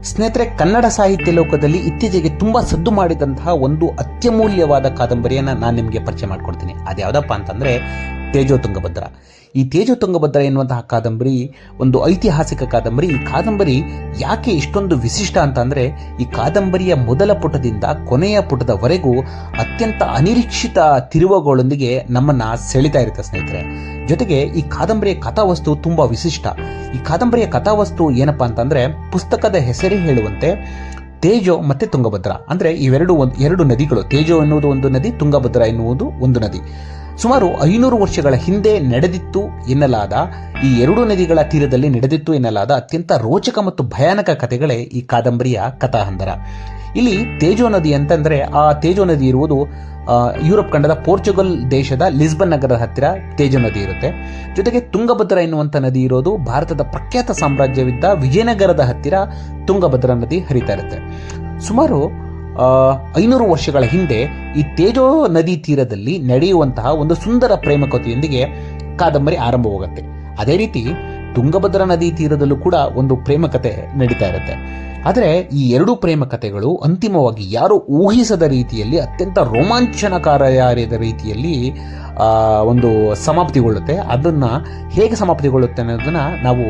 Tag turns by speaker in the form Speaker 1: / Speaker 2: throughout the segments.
Speaker 1: ಸ್ನೇಹಿತರೆ, ಕನ್ನಡ ಸಾಹಿತ್ಯ ಲೋಕದಲ್ಲಿ ಇತ್ತೀಚೆಗೆ ತುಂಬಾ ಸದ್ದು ಮಾಡಿದಂತಹ ಒಂದು ಅತ್ಯಮೂಲ್ಯವಾದ ಕಾದಂಬರಿಯನ್ನ ನಾನು ನಿಮಗೆ ಪರಿಚಯ ಮಾಡ್ಕೊಡ್ತೀನಿ. ಅದ್ಯಾವುದಪ್ಪ ಅಂತಂದ್ರೆ ತೇಜೋ ತುಂಗಭದ್ರ. ಈ ತೇಜೋ ತುಂಗಭದ್ರ ಎನ್ನುವಂತಹ ಕಾದಂಬರಿ ಒಂದು ಐತಿಹಾಸಿಕ ಕಾದಂಬರಿ. ಈ ಕಾದಂಬರಿ ಯಾಕೆ ಇಷ್ಟೊಂದು ವಿಶಿಷ್ಟ ಅಂತಂದ್ರೆ, ಈ ಕಾದಂಬರಿಯ ಮೊದಲ ಪುಟದಿಂದ ಕೊನೆಯ ಪುಟದವರೆಗೂ ಅತ್ಯಂತ ಅನಿರೀಕ್ಷಿತ ತಿರುವುಗಳೊಂದಿಗೆ ನಮ್ಮನ್ನ ಸೆಳಿತಾ ಇರುತ್ತೆ ಸ್ನೇಹಿತರೆ. ಜೊತೆಗೆ ಈ ಕಾದಂಬರಿಯ ಕಥಾವಸ್ತು ತುಂಬಾ ವಿಶಿಷ್ಟ. ಈ ಕಾದಂಬರಿಯ ಕಥಾವಸ್ತು ಏನಪ್ಪಾ ಅಂತಂದ್ರೆ, ಪುಸ್ತಕದ ಹೆಸರೇ ಹೇಳುವಂತೆ ತೇಜೋ ಮತ್ತೆ ತುಂಗಭದ್ರ ಅಂದ್ರೆ ಎರಡು ನದಿಗಳು. ತೇಜೋ ಎನ್ನುವುದು ಒಂದು ನದಿ, ತುಂಗಭದ್ರ ಎನ್ನುವುದು ಒಂದು ನದಿ. ಸುಮಾರು 500 ವರ್ಷಗಳ ಹಿಂದೆ ನಡೆದಿತ್ತು ಎನ್ನಲಾದ ಈ ಎರಡು ನದಿಗಳ ತೀರದಲ್ಲಿ ನಡೆದಿತ್ತು ಎನ್ನಲಾದ ಅತ್ಯಂತ ರೋಚಕ ಮತ್ತು ಭಯಾನಕ ಕಥೆಗಳೇ ಈ ಕಾದಂಬರಿಯ ಕಥಾಹಂದರ. ಇಲ್ಲಿ ತೇಜೋ ನದಿ ಅಂತಂದ್ರೆ, ಆ ತೇಜೋ ನದಿ ಇರುವುದು ಯುರೋಪ್ ಖಂಡದ ಪೋರ್ಚುಗಲ್ ದೇಶದ ಲಿಸ್ಬನ್ ನಗರದ ಹತ್ತಿರ ತೇಜೋ ನದಿ ಇರುತ್ತೆ. ಜೊತೆಗೆ ತುಂಗಭದ್ರ ಎನ್ನುವಂಥ ನದಿ ಇರೋದು ಭಾರತದ ಪ್ರಖ್ಯಾತ ಸಾಮ್ರಾಜ್ಯವಿದ್ದ ವಿಜಯನಗರದ ಹತ್ತಿರ ತುಂಗಭದ್ರಾ ನದಿ ಹರಿತಾ ಇರುತ್ತೆ. ಸುಮಾರು 500 ವರ್ಷಗಳ ಹಿಂದೆ ಈ ತೇಜೋ ನದಿ ತೀರದಲ್ಲಿ ನಡೆಯುವಂತಹ ಒಂದು ಸುಂದರ ಪ್ರೇಮ ಕಥೆಯೊಂದಿಗೆ ಕಾದಂಬರಿ ಆರಂಭವಾಗುತ್ತೆ. ಅದೇ ರೀತಿ ತುಂಗಭದ್ರಾ ನದಿ ತೀರದಲ್ಲೂ ಕೂಡ ಒಂದು ಪ್ರೇಮ ಕಥೆ ನಡೀತಾ ಇರುತ್ತೆ. ಆದರೆ ಈ ಎರಡೂ ಪ್ರೇಮ ಕಥೆಗಳು ಅಂತಿಮವಾಗಿ ಯಾರು ಊಹಿಸದ ರೀತಿಯಲ್ಲಿ, ಅತ್ಯಂತ ರೋಮಾಂಚನಕಾರಿಯಾದ ರೀತಿಯಲ್ಲಿ ಒಂದು ಸಮಾಪ್ತಿಗೊಳ್ಳುತ್ತೆ. ಅದನ್ನ ಹೇಗೆ ಸಮಾಪ್ತಿಗೊಳ್ಳುತ್ತೆ ಅನ್ನೋದನ್ನ ನಾವು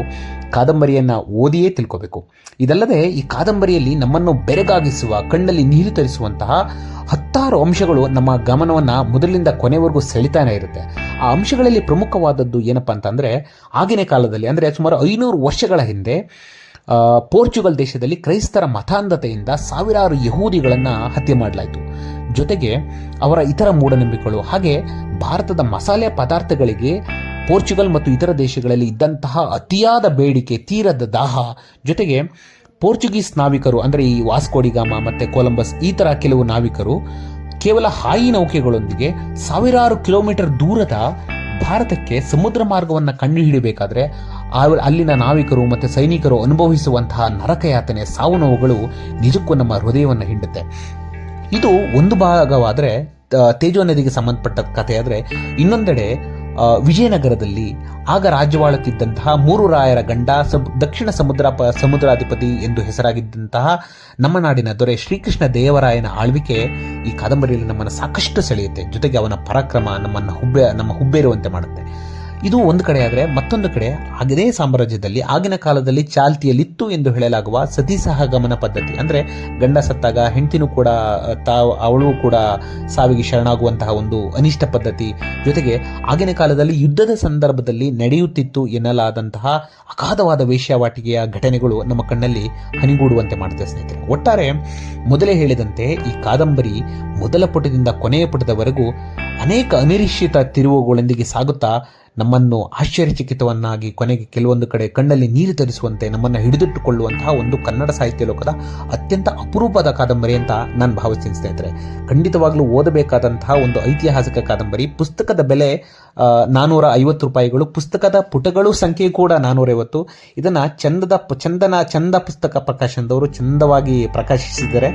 Speaker 1: ಕಾದಂಬರಿಯನ್ನ ಓದಿಯೇ ತಿಳ್ಕೋಬೇಕು. ಇದಲ್ಲದೆ ಈ ಕಾದಂಬರಿಯಲ್ಲಿ ನಮ್ಮನ್ನು ಬೆರಗಾಗಿಸುವ, ಕಣ್ಣಲ್ಲಿ ನೀರು ತರಿಸುವಂತಹ 10 ಅಂಶಗಳು ನಮ್ಮ ಗಮನವನ್ನ ಮೊದಲಿನಿಂದ ಕೊನೆವರೆಗೂ ಸೆಳಿತಾನೆ ಇರುತ್ತೆ. ಆ ಅಂಶಗಳಲ್ಲಿ ಪ್ರಮುಖವಾದದ್ದು ಏನಪ್ಪಾ ಅಂತಂದ್ರೆ, ಆಗಿನ ಕಾಲದಲ್ಲಿ ಅಂದ್ರೆ ಸುಮಾರು 500 ವರ್ಷಗಳ ಹಿಂದೆ ಪೋರ್ಚುಗಲ್ ದೇಶದಲ್ಲಿ ಕ್ರೈಸ್ತರ ಮತಾಂಧತೆಯಿಂದ ಸಾವಿರಾರು ಯಹೂದಿಗಳನ್ನ ಹತ್ಯೆ ಮಾಡಲಾಯಿತು. ಜೊತೆಗೆ ಅವರ ಇತರ ಮೂಢನಂಬಿಕೆಗಳು, ಹಾಗೆ ಭಾರತದ ಮಸಾಲೆ ಪದಾರ್ಥಗಳಿಗೆ ಪೋರ್ಚುಗಲ್ ಮತ್ತು ಇತರ ದೇಶಗಳಲ್ಲಿ ಇದ್ದಂತಹ ಅತಿಯಾದ ಬೇಡಿಕೆ, ತೀರದ ದಾಹ, ಜೊತೆಗೆ ಪೋರ್ಚುಗೀಸ್ ನಾವಿಕರು ಅಂದರೆ ಈ ವಾಸ್ಕೋಡಿಗಾಮ ಮತ್ತೆ ಕೊಲಂಬಸ್ ಈ ತರ ಕೆಲವು ನಾವಿಕರು ಕೇವಲ ಹಾಯಿ ನೌಕೆಗಳೊಂದಿಗೆ ಸಾವಿರಾರು ಕಿಲೋಮೀಟರ್ ದೂರದ ಭಾರತಕ್ಕೆ ಸಮುದ್ರ ಮಾರ್ಗವನ್ನು ಕಂಡುಹಿಡಿಯಬೇಕಾದ್ರೆ ಅಲ್ಲಿನ ನಾವಿಕರು ಮತ್ತೆ ಸೈನಿಕರು ಅನುಭವಿಸುವಂತಹ ನರಕಯಾತನೆ, ಸಾವು ನೋವುಗಳು ನಿಜಕ್ಕೂ ನಮ್ಮ ಹೃದಯವನ್ನು ಹಿಂಡುತ್ತೆ. ಇದು ಒಂದು ಭಾಗವಾದರೆ ತೇಜೋ ನದಿಗೆ ಸಂಬಂಧಪಟ್ಟ ಕಥೆ. ಆದರೆ ಇನ್ನೊಂದೆಡೆ ವಿಜಯನಗರದಲ್ಲಿ ಆಗ ರಾಜ್ಯವಾಳುತ್ತಿದ್ದಂತಹ 3 ರಾಯರ ಗಂಡ, ದಕ್ಷಿಣ ಸಮುದ್ರಾಧಿಪತಿ ಎಂದು ಹೆಸರಾಗಿದ್ದಂತಹ ನಮ್ಮ ನಾಡಿನ ದೊರೆ ಶ್ರೀಕೃಷ್ಣ ದೇವರಾಯನ ಆಳ್ವಿಕೆ ಈ ಕಾದಂಬರಿಯಲ್ಲಿ ನಮ್ಮನ್ನು ಸಾಕಷ್ಟು ಸೆಳೆಯುತ್ತೆ. ಜೊತೆಗೆ ಅವನ ಪರಾಕ್ರಮ ನಮ್ಮ ಹುಬ್ಬೇರುವಂತೆ ಮಾಡುತ್ತೆ. ಇದು ಒಂದು ಕಡೆ. ಆದರೆ ಮತ್ತೊಂದು ಕಡೆ ಅದೇ ಸಾಮ್ರಾಜ್ಯದಲ್ಲಿ ಆಗಿನ ಕಾಲದಲ್ಲಿ ಚಾಲ್ತಿಯಲ್ಲಿತ್ತು ಎಂದು ಹೇಳಲಾಗುವ ಸತಿ ಸಹಗಮನ ಪದ್ಧತಿ. ಅಂದ್ರೆ ಗಂಡ ಸತ್ತಾಗ ಹೆಂಡತಿನೂ ಕೂಡ ಅವಳು ಕೂಡ ಸಾವಿಗೆ ಶರಣಾಗುವಂತಹ ಒಂದು ಅನಿಷ್ಟ ಪದ್ಧತಿ. ಜೊತೆಗೆ ಆಗಿನ ಕಾಲದಲ್ಲಿ ಯುದ್ಧದ ಸಂದರ್ಭದಲ್ಲಿ ನಡೆಯುತ್ತಿತ್ತು ಎನ್ನಲಾದಂತಹ ಅಗಾಧವಾದ ವೇಶ್ಯಾವಾಟಿಕೆಯ ಘಟನೆಗಳು ನಮ್ಮ ಕಣ್ಣಲ್ಲಿ ಹನಿಗೂಡುವಂತೆ ಮಾಡುತ್ತೆ ಸ್ನೇಹಿತರೆ. ಒಟ್ಟಾರೆ ಮೊದಲೇ ಹೇಳಿದಂತೆ ಈ ಕಾದಂಬರಿ ಮೊದಲ ಪುಟದಿಂದ ಕೊನೆಯ ಪುಟದವರೆಗೂ ಅನೇಕ ಅನಿರೀಕ್ಷಿತ ತಿರುವುಗಳೊಂದಿಗೆ ಸಾಗುತ್ತಾ ನಮ್ಮನ್ನು ಆಶ್ಚರ್ಯಚಕಿತವನ್ನಾಗಿ, ಕೊನೆಗೆ ಕೆಲವೊಂದು ಕಡೆ ಕಣ್ಣಲ್ಲಿ ನೀರು ತರಿಸುವಂತೆ ನಮ್ಮನ್ನು ಹಿಡಿದಿಟ್ಟುಕೊಳ್ಳುವಂತಹ ಒಂದು ಕನ್ನಡ ಸಾಹಿತ್ಯ ಲೋಕದ ಅತ್ಯಂತ ಅಪರೂಪದ ಕಾದಂಬರಿ ಅಂತ ನಾನು ಭಾವಿಸ್ತೀನಿ ಸ್ನೇಹಿತರೆ. ಖಂಡಿತವಾಗ್ಲೂ ಓದಬೇಕಾದಂತಹ ಒಂದು ಐತಿಹಾಸಿಕ ಕಾದಂಬರಿ. ಪುಸ್ತಕದ ಬೆಲೆ 450 ರೂಪಾಯಿಗಳು. ಪುಸ್ತಕದ ಪುಟಗಳು ಸಂಖ್ಯೆ ಕೂಡ 450. ಇದನ್ನ ಚಂದ ಪುಸ್ತಕ ಪ್ರಕಾಶನದವರು ಚಂದವಾಗಿ ಪ್ರಕಾಶಿಸಿದ್ದಾರೆ.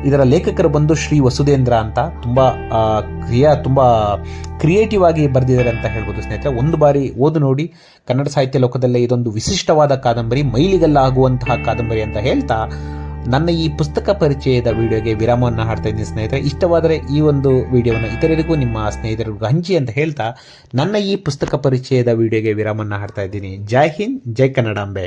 Speaker 1: ಇದರ ಲೇಖಕರು ಬಂದು ಶ್ರೀ ವಸುಧೇಂದ್ರ ಅಂತ. ತುಂಬಾ ಕ್ರಿಯೇಟಿವ್ ಆಗಿ ಬರೆದಿದ್ದಾರೆ ಅಂತ ಹೇಳ್ಬೋದು ಸ್ನೇಹಿತರೆ. ಒಂದು ಬಾರಿ ಓದು ನೋಡಿ. ಕನ್ನಡ ಸಾಹಿತ್ಯ ಲೋಕದಲ್ಲೇ ಇದೊಂದು ವಿಶಿಷ್ಟವಾದ ಕಾದಂಬರಿ, ಮೈಲಿಗಲ್ಲಾಗುವಂತಹ ಕಾದಂಬರಿ ಅಂತ ಹೇಳ್ತಾ ನನ್ನ ಈ ಪುಸ್ತಕ ಪರಿಚಯದ ವಿಡಿಯೋಗೆ ವಿರಾಮವನ್ನು ಹಾಡ್ತಾ ಇದ್ದೀನಿ ಸ್ನೇಹಿತರೆ. ಇಷ್ಟವಾದರೆ ಈ ಒಂದು ವಿಡಿಯೋವನ್ನು ಇತರರಿಗೂ ನಿಮ್ಮ ಸ್ನೇಹಿತರಿಗೂ ಹಂಚಿ ಅಂತ ಹೇಳ್ತಾ ನನ್ನ ಈ ಪುಸ್ತಕ ಪರಿಚಯದ ವಿಡಿಯೋಗೆ ವಿರಾಮವನ್ನು ಹಾಡ್ತಾ ಇದ್ದೀನಿ. ಜೈ ಹಿಂದ್, ಜೈ ಕನ್ನಡಾಂಬೆ.